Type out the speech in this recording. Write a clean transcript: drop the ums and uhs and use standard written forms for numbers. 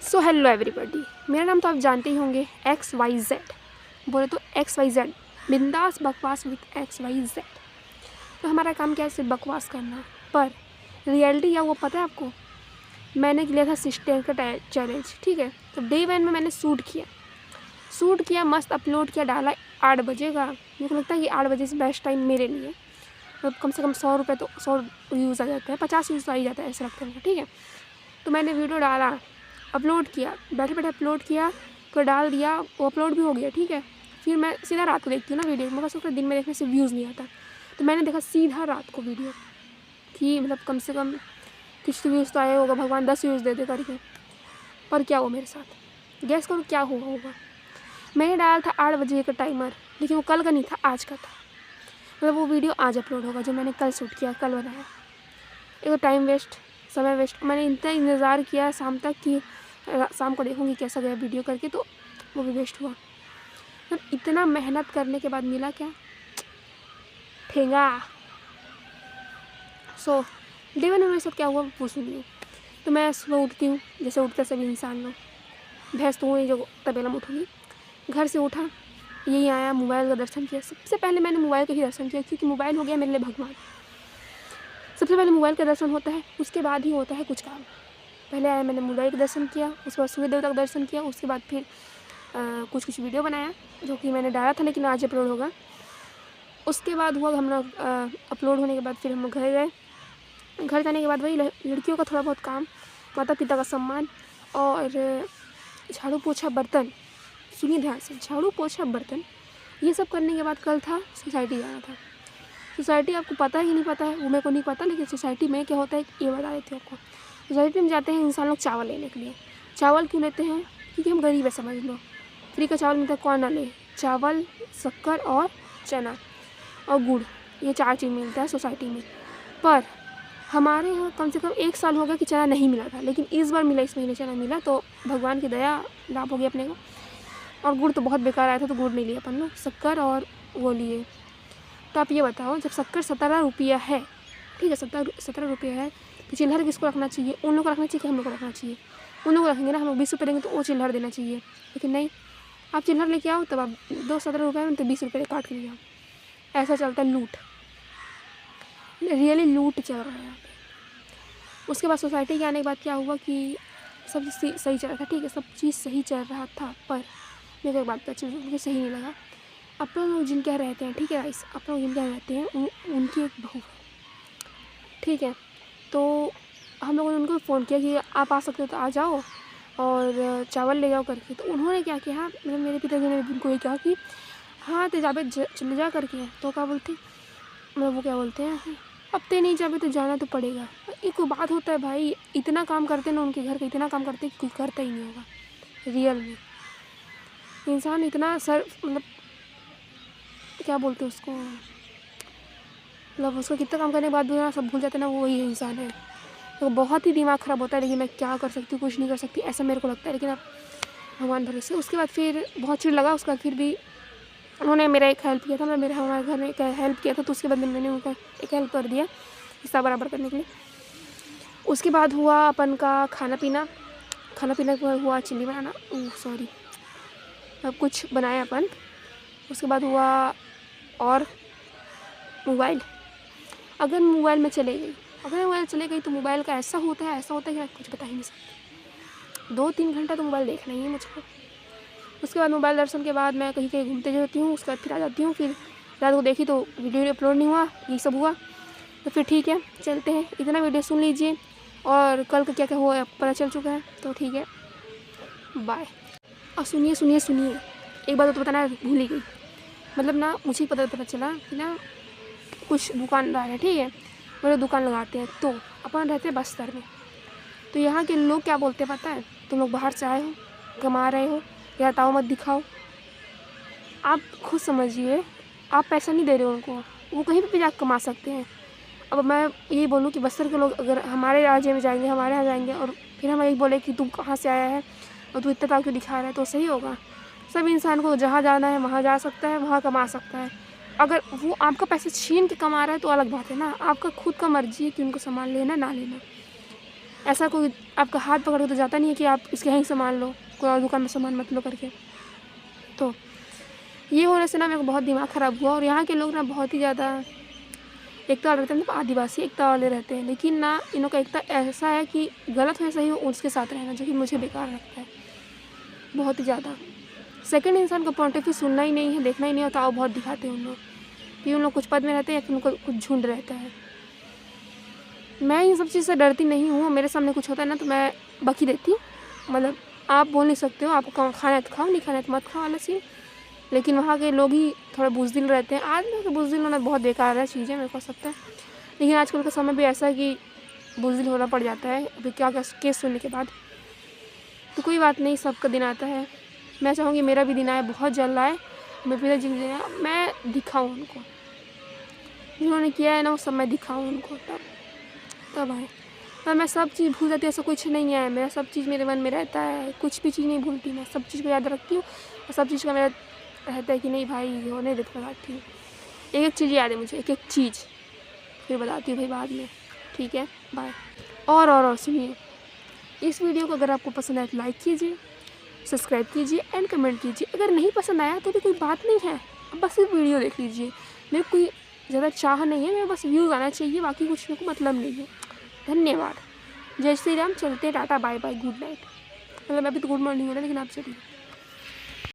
So hello everybody, मेरा नाम तो आप जानते ही होंगे XYZ, बोले तो XYZ, बिंदास बकवास विद XYZ। तो हमारा काम क्या है, सिर्फ बकवास करना। पर रियलिटी क्या वो पता है आपको? मैंने लिया था सिस्टर का चैलेंज, ठीक है। तो डे 1 में मैंने शूट किया मस्त अपलोड किया, डाला 8 बजे का। मेरे को लगता है कि 8 बजे से बेस्ट टाइम मेरे लिए, तो कम से कम 100 रुपये तो 100 व्यूज़ आ जाते हैं, 50 व्यूज़ तो आ ही जाता है, ऐसा लगता है, ठीक है। तो मैंने वीडियो डाला, अपलोड किया, बैठे बैठे अपलोड किया, तो डाल दिया, वो अपलोड भी हो गया, ठीक है। फिर मैं सीधा रात को देखती हूँ ना वीडियो, मगर उसका दिन में देखने से व्यूज़ नहीं आता। तो मैंने देखा सीधा रात को वीडियो कि मतलब कम से कम कुछ व्यूज़ तो आए होगा, भगवान 10 व्यूज़ दे दे करके। पर क्या हुआ मेरे साथ, गैस करो क्या हुआ होगा। मैंने डाला था 8 बजे का टाइमर, लेकिन वो कल का नहीं था, आज का था। मतलब वो वीडियो आज अपलोड होगा जो मैंने कल शूट किया, कल बनाया। एक तो टाइम वेस्ट, समय वेस्ट। मैंने इतना इंतज़ार किया शाम तक कि शाम को देखूँगी कैसा गया वीडियो करके, तो वो भी वेस्ट हुआ। मतलब इतना मेहनत करने के बाद मिला क्या? ठेंगा। सो डे 1 में मेरे साथ क्या हुआ पूछूँगी। तो मैं सुबह उठती हूँ जैसे उठते सभी इंसान लोग, भैंस तो हुई जो तबेला में उठूँगी। घर से उठा, यही आया, मोबाइल का दर्शन किया। सबसे पहले मैंने मोबाइल का ही दर्शन किया, क्योंकि मोबाइल हो गया मेरे लिए भगवान। सबसे पहले मोबाइल का दर्शन होता है, उसके बाद ही होता है कुछ काम। पहले आया, मैंने मोबाइल का दर्शन किया, उसके बाद सूर्य देवता का दर्शन किया, उसके बाद फिर कुछ वीडियो बनाया जो कि मैंने डाला था लेकिन आज अपलोड होगा। उसके बाद हुआ हम लोग अपलोड होने के बाद फिर हम लोग घर गए। घर जाने के बाद वही लड़कियों का थोड़ा बहुत काम, माता पिता का सम्मान और झाड़ू पोछा बर्तन। सुनिए ध्यान से, झाड़ू पोछा बर्तन, ये सब करने के बाद कल था सोसाइटी जाना था। सोसाइटी आपको पता है कि नहीं पता है वो मेरे को नहीं पता, लेकिन सोसाइटी में क्या होता है ये बता देती हूँ आपको। सोसाइटी में जाते हैं इंसान लोग चावल लेने के लिए। चावल क्यों लेते हैं? क्योंकि हम गरीब है, समझ लो। फ्री का चावल मिलता है, कौन ना ले। चावल, शक्कर और चना और गुड़, ये 4 चीज़ मिलता है सोसाइटी में। पर हमारे यहाँ कम से कम 1 साल हो गया कि चना नहीं मिला था, लेकिन इस बार मिला, इस महीने चना मिला, तो भगवान की दया, लाभ हो गया अपने को। और गुड़ तो बहुत बेकार आया था, तो गुड़ नहीं लिया अपन लोग, शक्कर और वो लिए। तो आप ये बताओ, जब शक्कर 17 रुपया है, ठीक है, 17 रुपये है, तो चिल्हर किसको रखना चाहिए? उन लोग को रखना चाहिए कि हम लोग को रखना चाहिए? उन लोग को रखेंगे ना, हम लोग 20 रुपये देंगे तो वो चिल्हर देना चाहिए। लेकिन नहीं, आप चिल्हर लेके आओ तब आप 17 रुपये में तो 20 रुपये काट के ले आओ। ऐसा चलता है लूट, रियली लूट चल रहा है यहाँ पे। उसके बाद सोसाइटी के आने के बाद क्या हुआ कि सब सही चल रहा था, ठीक है, सब चीज़ सही चल रहा था। पर मेरे को एक बात अच्छी मुझे सही नहीं लगा। आप लोग जिनके यहाँ रहते हैं, ठीक है गाइस, आप लोग जिनके यहाँ रहते हैं उनकी एक बहू है, ठीक है। तो हम लोगों ने उनको फ़ोन किया कि आप आ सकते हो तो आ जाओ और चावल ले जाओ करके। तो उन्होंने क्या किया, मतलब मेरे पिताजी ने उनको ये कहा कि हाँ तो जाबे चले जा करके। तो क्या बोलते, मतलब वो क्या बोलते हैं, अब ते नहीं जाबे तो जाना तो पड़ेगा। ये कोई बात होता है भाई? इतना काम करते हैं ना उनके घर का, इतना काम करते हैं कि कोई करता ही नहीं होगा रियल में। इंसान इतना मतलब क्या बोलते हैं उसको, मतलब उसको कितना काम करने के बाद भी ना सब भूल जाते हैं ना, वो वही इंसान है। तो बहुत ही दिमाग ख़राब होता है, लेकिन मैं क्या कर सकती हूँ, कुछ नहीं कर सकती, ऐसा मेरे को लगता है। लेकिन अब भगवान भरोसे। उसके बाद फिर बहुत चिड़ लगा उसका, फिर भी उन्होंने मेरा एक हेल्प किया था, मैं हमारे घर में एक हेल्प किया था, तो उसके बाद मैंने उनका एक हेल्प कर दिया हिस्सा बराबर करने के लिए। उसके बाद हुआ अपन का खाना पीना हुआ चिल्ली बनाना, सॉरी, अब कुछ बनाया अपन। उसके बाद हुआ और मोबाइल। अगर मोबाइल में चले गई तो मोबाइल का ऐसा होता है कि मैं कुछ बता ही नहीं सकती। 2-3 घंटा तो मोबाइल देखना ही है मुझको। उसके बाद मोबाइल दर्शन के बाद मैं कहीं कहीं घूमते जाती हूँ, उसके बाद फिर आ जाती हूँ। फिर रात को देखी तो वीडियो अपलोड नहीं हुआ, ये सब हुआ। तो फिर ठीक है, चलते हैं, इतना वीडियो सुन लीजिए और कल का क्या क्या हुआ पता चल चुका है, तो ठीक है, बाय। और सुनिए, एक बात तो बताना भूल ही गई। मतलब ना मुझे पता चला कि ना कुछ दुकानदार है, ठीक है, वो दुकान लगाते हैं। तो अपन रहते हैं बस्तर में, तो यहाँ के लोग क्या बोलते हैं पता है? तुम लोग बाहर से आए हो, कमा रहे हो, या ताऊ मत दिखाओ। आप खुद समझिए, आप पैसा नहीं दे रहे हो उनको, वो कहीं पे भी जाकर कमा सकते हैं। अब मैं यही बोलूँ कि बस्तर के लोग अगर हमारे राज्य में जाएंगे, हमारे यहाँ जाएंगे, और फिर हम यही बोले कि तुम कहाँ से आया है और तू इतना ताऊ क्यों दिखा रहा है, तो सही होगा? सब इंसान को जहाँ जाना है वहाँ जा सकता है, वहाँ कमा सकता है। अगर वो आपका पैसे छीन के कमा रहा है तो अलग बात है ना, आपका खुद का मर्जी है कि उनको सामान लेना ना लेना। ऐसा कोई आपका हाथ पकड़ के तो जाता नहीं है कि आप इसके यहीं सामान लो, कोई और दुकान में सामान मत लो करके। तो ये होने से ना मेरे को बहुत दिमाग ख़राब हुआ। और यहाँ के लोग ना बहुत ही ज़्यादा एकता वाले रहते हैं, मतलब आदिवासी एकता वाले रहते हैं, लेकिन ना इन लोग का एकता ऐसा है कि गलत हो या सही हो उसके साथ रहना, जो कि मुझे बेकार लगता है बहुत ही ज़्यादा। सेकंड इंसान का पॉइंट ऑफ व्यू सुनना ही नहीं है, देखना ही नहीं होता, वो बहुत दिखाते हैं उन लोग कि उन लोग कुछ पद में रहते हैं या फिर उनको कुछ झुंड रहता है। मैं इन सब चीज़ से डरती नहीं हूँ। मेरे सामने कुछ होता है ना तो मैं बकी देती हूँ, मतलब आप बोल नहीं सकते हो, आपको खाना है तो खाओ, नहीं खाना है तो मत खाओ वाला सीन। लेकिन वहाँ के लोग ही थोड़े बुज़दिल रहते हैं। आदमी के बुज़दिल होना बहुत बेकार है चीज़ है, मेरे को लगता है। लेकिन आजकल का समय भी ऐसा है कि बुज़दिल होना पड़ जाता है अभी क्या क्या केस सुनने के बाद। तो कोई बात नहीं, सबका दिन आता है। मैं चाहूँगी मेरा भी दिन आए, बहुत जल्द आए, मेरे पिताजी का दिन आए, मैं दिखाऊँ उनको जिन्होंने किया है ना, वो सब मैं दिखाऊँ उनको, तब आए। पर मैं सब चीज़ भूल जाती हूँ, ऐसा कुछ नहीं है। मेरा सब चीज़ मेरे मन में रहता है, कुछ भी चीज़ नहीं भूलती, मैं सब चीज़ को याद रखती हूँ। और सब चीज़ का मेरा रहता है कि नहीं भाई ये होने देते, बताती हूँ। एक एक चीज़ याद है मुझे, एक एक चीज़, फिर बताती हूँ भाई बाद में। ठीक है, बाय। और सुनिए, इस वीडियो को अगर आपको पसंद आए तो लाइक कीजिए, सब्सक्राइब कीजिए एंड कमेंट कीजिए। अगर नहीं पसंद आया तो भी कोई बात नहीं है, अब बस सिर्फ वीडियो देख लीजिए। मेरे कोई ज़्यादा चाह नहीं है, मेरे बस व्यूज़ आना चाहिए, बाकी कुछ मेरे को मतलब नहीं है। धन्यवाद। जय श्री राम। चलते, tata bye bye, good night. मतलब अभी तो गुड मॉर्निंग हो रहा है, लेकिन आप चलिए।